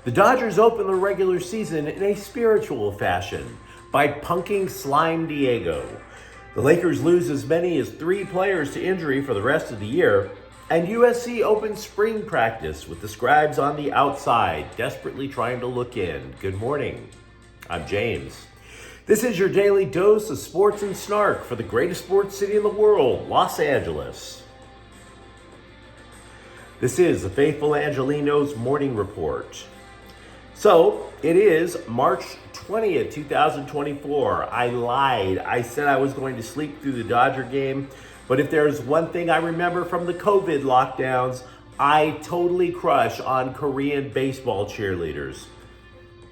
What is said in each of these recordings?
The Dodgers open the regular season in a spiritual fashion by punking Slime Diego. The Lakers lose as many as 3 players to injury for the rest of the year, and USC opens spring practice with the scribes on the outside, desperately trying to look in. Good morning. I'm James. This is your daily dose of sports and snark for the greatest sports city in the world, Los Angeles. This is the faithful Angelenos morning report. So, it is March 20th, 2024. I lied. I said I was going to sleep through the Dodger game, but if there's one thing I remember from the COVID lockdowns, I totally crush on Korean baseball cheerleaders.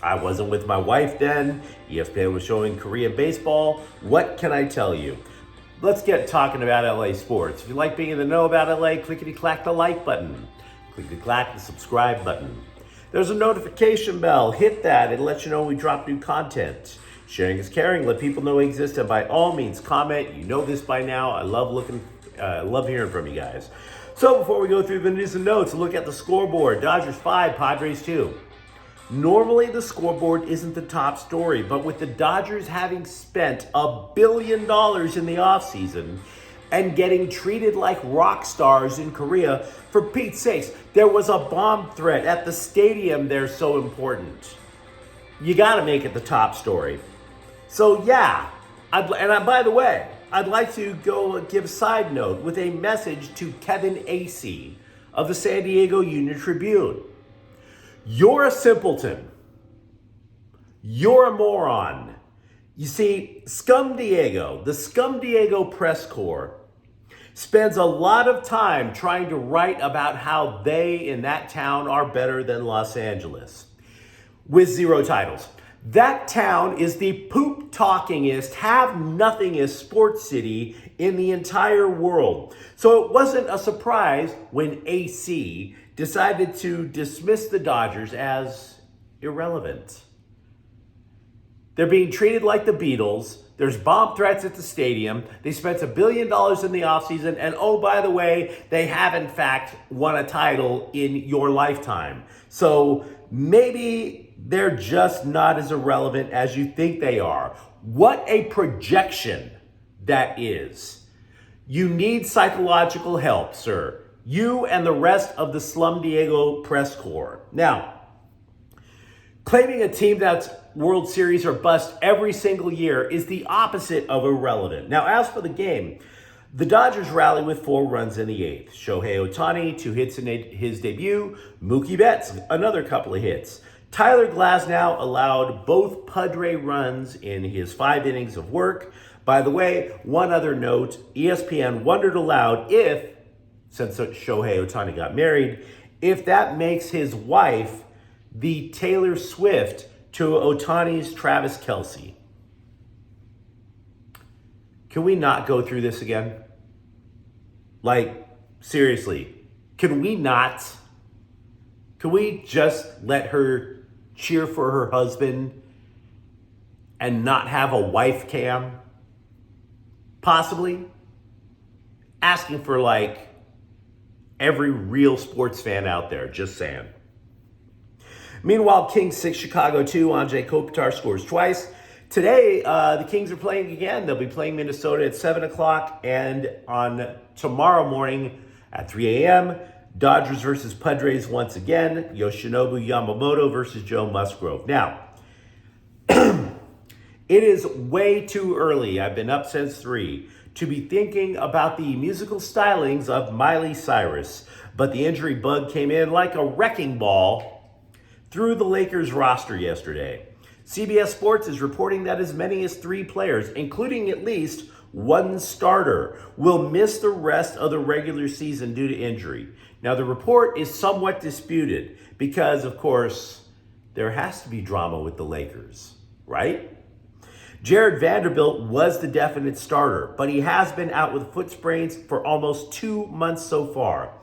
I wasn't with my wife then. ESPN was showing Korean baseball. What can I tell you? Let's get talking about LA sports. If you like being in the know about LA, clickety-clack the like button. Clickety-clack the subscribe button. There's a notification bell. Hit that. It'll let you know when we drop new content. Sharing is caring. Let people know we exist. And by all means, comment. You know this by now. I love hearing from you guys. So before we go through the news and notes, look at the scoreboard. Dodgers 5, Padres 2. Normally, the scoreboard isn't the top story, but with the Dodgers having spent $1 billion in the offseason and getting treated like rock stars in Korea, for Pete's sakes, there was a bomb threat at the stadium. They're so important. You got to make it the top story. So yeah, by the way, I'd like to go give a side note with a message to Kevin Acee of the San Diego Union Tribune. You're a simpleton. You're a moron. You see, the Scum Diego press corps spends a lot of time trying to write about how they in that town are better than Los Angeles, with 0 titles. That town is the poop-talkingest, have-nothingest sports city in the entire world. So it wasn't a surprise when AC decided to dismiss the Dodgers as irrelevant. They're being treated like the Beatles. There's bomb threats at the stadium. They spent $1 billion in the offseason. And oh, by the way, they have in fact won a title in your lifetime. So maybe they're just not as irrelevant as you think they are. What a projection that is. You need psychological help, sir. You and the rest of the Slum Diego press corps. Now, claiming a team that's World Series or bust every single year is the opposite of irrelevant. Now, as for the game, the Dodgers rally with 4 runs in the 8th. Shohei Ohtani, 2 hits in his debut. Mookie Betts, another couple of hits. Tyler Glasnow allowed both Padre runs in his 5 innings of work. By the way, one other note, ESPN wondered aloud if, since Shohei Ohtani got married, if that makes his wife the Taylor Swift to Ohtani's Travis Kelce. Can we not go through this again? Like, seriously, can we not? Can we just let her cheer for her husband and not have a wife cam? Possibly. Asking for like every real sports fan out there, just saying. Meanwhile, Kings 6, Chicago 2, Anze Kopitar scores twice. Today, the Kings are playing again. They'll be playing Minnesota at 7 o'clock, and on tomorrow morning at 3 a.m., Dodgers versus Padres once again, Yoshinobu Yamamoto versus Joe Musgrove. Now, it is way too early, I've been up since 3, to be thinking about the musical stylings of Miley Cyrus, but the injury bug came in like a wrecking ball through the Lakers roster yesterday. CBS Sports is reporting that as many as 3 players, including at least 1 starter, will miss the rest of the regular season due to injury. Now, the report is somewhat disputed because, of course, there has to be drama with the Lakers, right? Jared Vanderbilt was the definite starter, but he has been out with foot sprains for almost 2 months so far.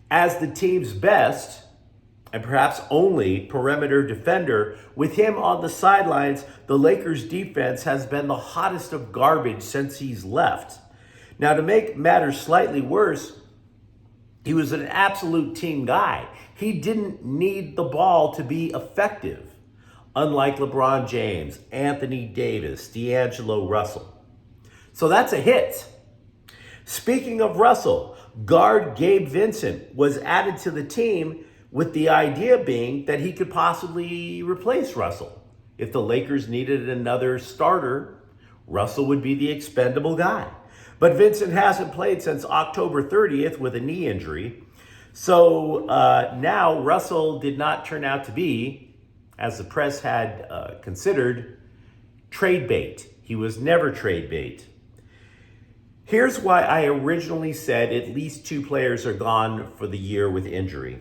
As the team's best, and perhaps only perimeter defender, with him on the sidelines, the Lakers' defense has been the hottest of garbage since he's left. Now, to make matters slightly worse, he was an absolute team guy. He didn't need the ball to be effective, unlike LeBron James, Anthony Davis, D'Angelo Russell. So that's a hit. Speaking of Russell, guard Gabe Vincent was added to the team with the idea being that he could possibly replace Russell. If the Lakers needed another starter, Russell would be the expendable guy. But Vincent hasn't played since October 30th with a knee injury. So now Russell did not turn out to be, as the press had considered, trade bait. He was never trade bait. Here's why I originally said at least 2 players are gone for the year with injury.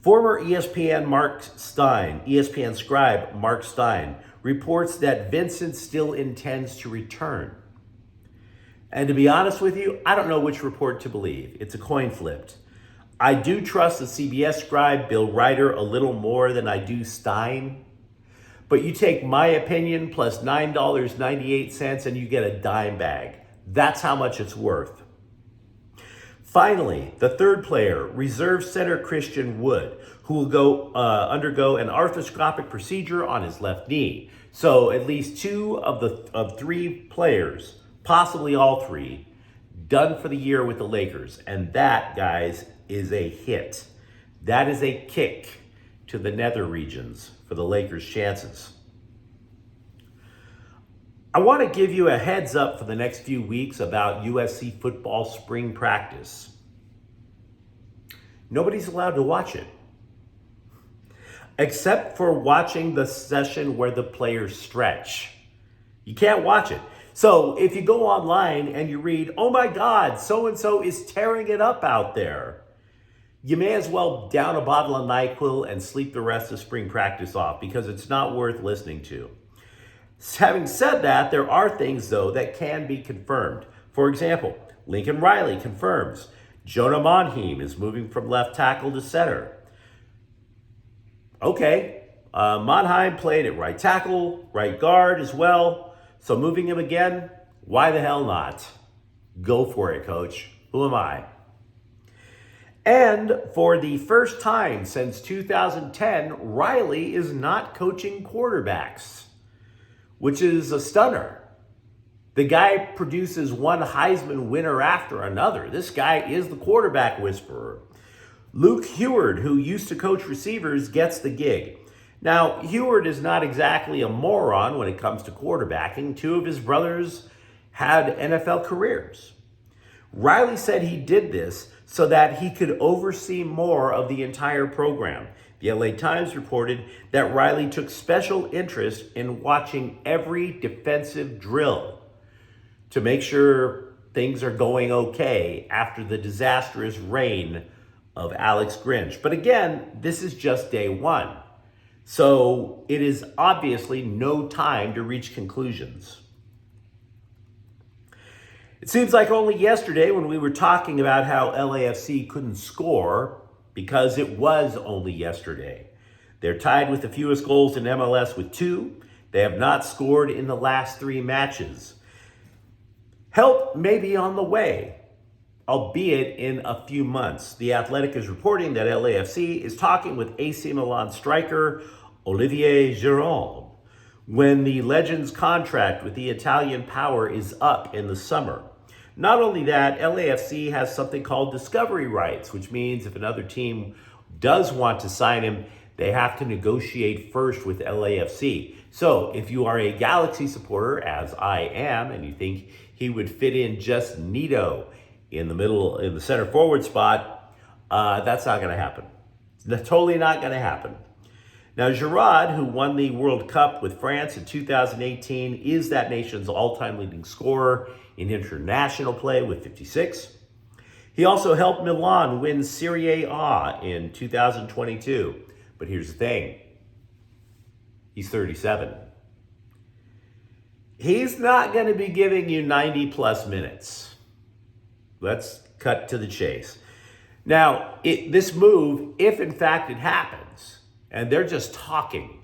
Former ESPN scribe Mark Stein reports that Vincent still intends to return. And to be honest with you, I don't know which report to believe. It's a coin flipped. I do trust the CBS scribe Bill Ryder a little more than I do Stein. But you take my opinion plus $9.98 and you get a dime bag. That's how much it's worth. Finally, the third player, reserve center Christian Wood, who will undergo an arthroscopic procedure on his left knee. So at least 2 of 3 players, possibly all 3, done for the year with the Lakers. And that, guys, is a hit. That is a kick to the nether regions for the Lakers' chances. I want to give you a heads up for the next few weeks about USC football spring practice. Nobody's allowed to watch it, except for watching the session where the players stretch. You can't watch it. So if you go online and you read, oh my God, so-and-so is tearing it up out there, you may as well down a bottle of NyQuil and sleep the rest of spring practice off because it's not worth listening to. Having said that, there are things, though, that can be confirmed. For example, Lincoln Riley confirms Jonah Monheim is moving from left tackle to center. Okay, Monheim played at right tackle, right guard as well. So moving him again, why the hell not? Go for it, coach. Who am I? And for the first time since 2010, Riley is not coaching quarterbacks, which is a stunner. The guy produces one Heisman winner after another. This guy is the quarterback whisperer. Luke Heward, who used to coach receivers, gets the gig. Now, Heward is not exactly a moron when it comes to quarterbacking. 2 of his brothers had NFL careers. Riley said he did this so that he could oversee more of the entire program. The LA Times reported that Riley took special interest in watching every defensive drill to make sure things are going okay after the disastrous reign of Alex Grinch. But again, this is just day 1. So it is obviously no time to reach conclusions. It seems like only yesterday when we were talking about how LAFC couldn't score, because it was only yesterday. They're tied with the fewest goals in MLS with 2. They have not scored in the last 3 matches. Help may be on the way, albeit in a few months. The Athletic is reporting that LAFC is talking with AC Milan striker Olivier Giroud when the Legends contract with the Italian power is up in the summer. Not only that, LAFC has something called discovery rights, which means if another team does want to sign him, they have to negotiate first with LAFC. So if you are a Galaxy supporter, as I am, and you think he would fit in just neato in the middle, in the center forward spot, that's not going to happen. It's totally not going to happen. Now, Giroud, who won the World Cup with France in 2018, is that nation's all-time leading scorer in international play with 56. He also helped Milan win Serie A in 2022. But here's the thing. He's 37. He's not going to be giving you 90-plus minutes. Let's cut to the chase. Now, this move, if in fact it happens, and they're just talking,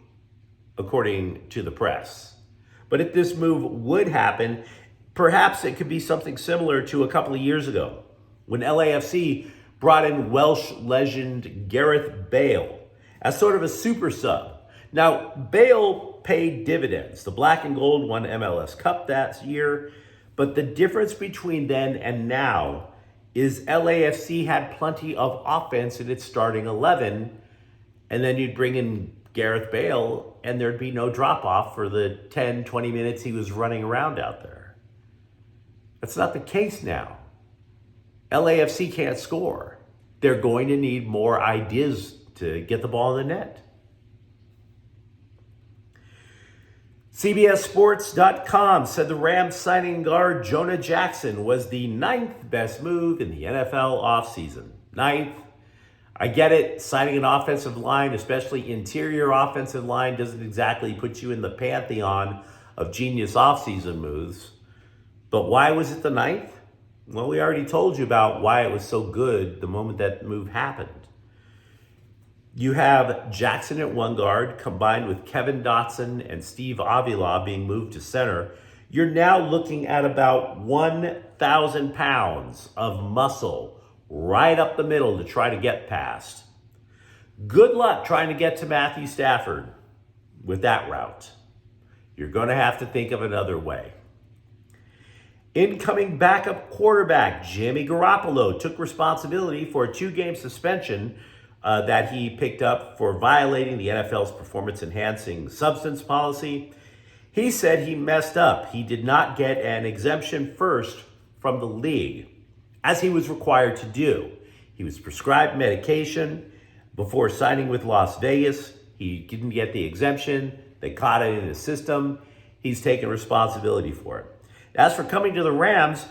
according to the press. But if this move would happen, perhaps it could be something similar to a couple of years ago when LAFC brought in Welsh legend Gareth Bale as sort of a super sub. Now, Bale paid dividends. The Black and Gold won MLS Cup that year, but the difference between then and now is LAFC had plenty of offense in its starting 11, and then you'd bring in Gareth Bale, and there'd be no drop-off for the 10, 20 minutes he was running around out there. That's not the case now. LAFC can't score. They're going to need more ideas to get the ball in the net. CBSSports.com said the Rams signing guard Jonah Jackson was the 9th best move in the NFL offseason. 9th. I get it. Signing an offensive line, especially interior offensive line, doesn't exactly put you in the pantheon of genius offseason moves. But why was it the 9th? Well, we already told you about why it was so good the moment that move happened. You have Jackson at one guard combined with Kevin Dotson and Steve Avila being moved to center. You're now looking at about 1,000 pounds of muscle right up the middle to try to get past. Good luck trying to get to Matthew Stafford with that route. You're going to have to think of another way. Incoming backup quarterback Jimmy Garoppolo took responsibility for a 2-game suspension that he picked up for violating the NFL's performance-enhancing substance policy. He said he messed up. He did not get an exemption first from the league, as he was required to do. He was prescribed medication before signing with Las Vegas. He didn't get the exemption. They caught it in his system. He's taken responsibility for it. As for coming to the Rams,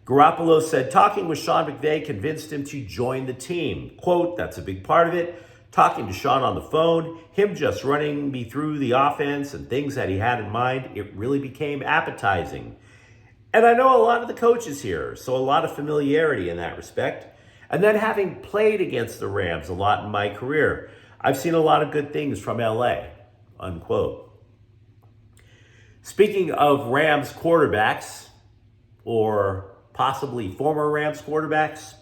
Garoppolo said talking with Sean McVay convinced him to join the team. Quote, that's a big part of it. Talking to Sean on the phone, him just running me through the offense and things that he had in mind, it really became appetizing. And I know a lot of the coaches here, so a lot of familiarity in that respect. And then having played against the Rams a lot in my career, I've seen a lot of good things from LA, unquote. Speaking of Rams quarterbacks, or possibly former Rams quarterbacks,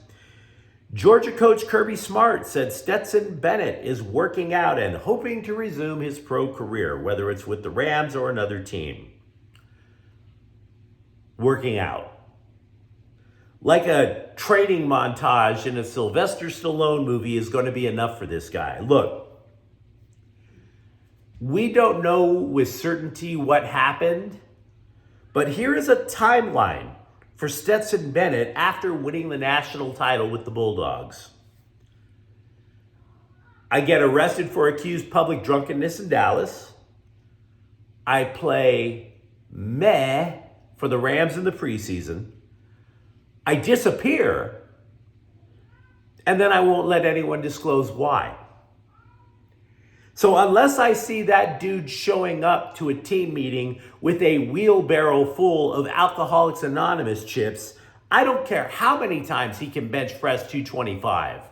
Georgia coach Kirby Smart said Stetson Bennett is working out and hoping to resume his pro career, whether it's with the Rams or another team. Working out. Like a training montage in a Sylvester Stallone movie is going to be enough for this guy. Look, we don't know with certainty what happened, but here is a timeline for Stetson Bennett after winning the national title with the Bulldogs. I get arrested for accused public drunkenness in Dallas. I play meh for the Rams in the preseason. I disappear, and then I won't let anyone disclose why. So unless I see that dude showing up to a team meeting with a wheelbarrow full of Alcoholics Anonymous chips, I don't care how many times he can bench press 225.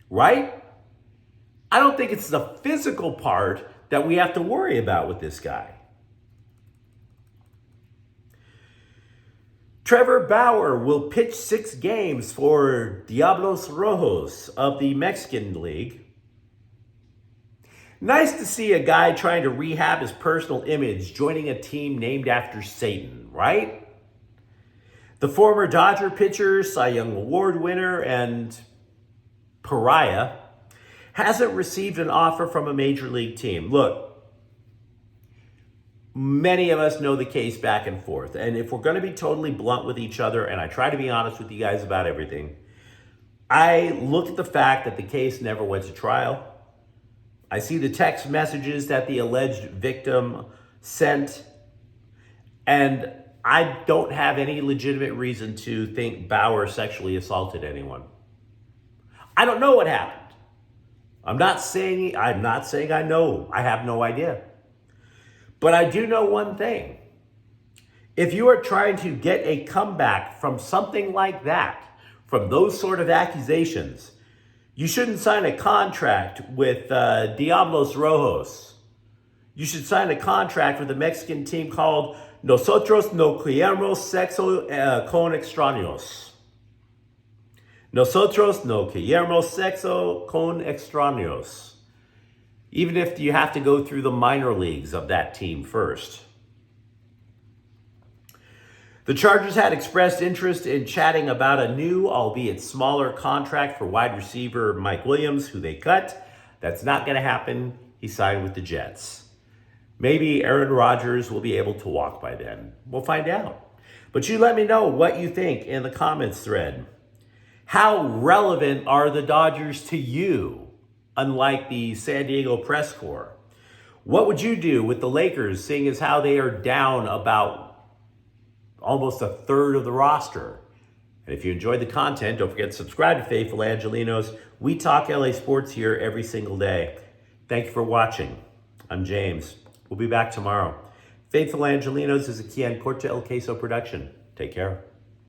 Right? I don't think it's the physical part that we have to worry about with this guy. Trevor Bauer will pitch 6 games for Diablos Rojos of the Mexican League. Nice to see a guy trying to rehab his personal image joining a team named after Satan, right? The former Dodger pitcher, Cy Young Award winner, and pariah hasn't received an offer from a major league team. Look, many of us know the case back and forth. And if we're going to be totally blunt with each other, and I try to be honest with you guys about everything, I look at the fact that the case never went to trial. I see the text messages that the alleged victim sent, and I don't have any legitimate reason to think Bauer sexually assaulted anyone. I don't know what happened. I'm not saying I know. I have no idea. But I do know one thing. If you are trying to get a comeback from something like that, from those sort of accusations, you shouldn't sign a contract with Diablos Rojos. You should sign a contract with a Mexican team called Nosotros no queremos sexo con extraños. Nosotros no queremos sexo con extraños. Even if you have to go through the minor leagues of that team first. The Chargers had expressed interest in chatting about a new, albeit smaller, contract for wide receiver Mike Williams, who they cut. That's not going to happen. He signed with the Jets. Maybe Aaron Rodgers will be able to walk by then. We'll find out. But you let me know what you think in the comments thread. How relevant are the Dodgers to you, unlike the San Diego press corps? What would you do with the Lakers, seeing as how they are down about almost a third of the roster? And if you enjoyed the content, don't forget to subscribe to Faithful Angelenos. We talk LA sports here every single day. Thank you for watching. I'm James. We'll be back tomorrow. Faithful Angelenos is a Kian Corte El Queso production. Take care.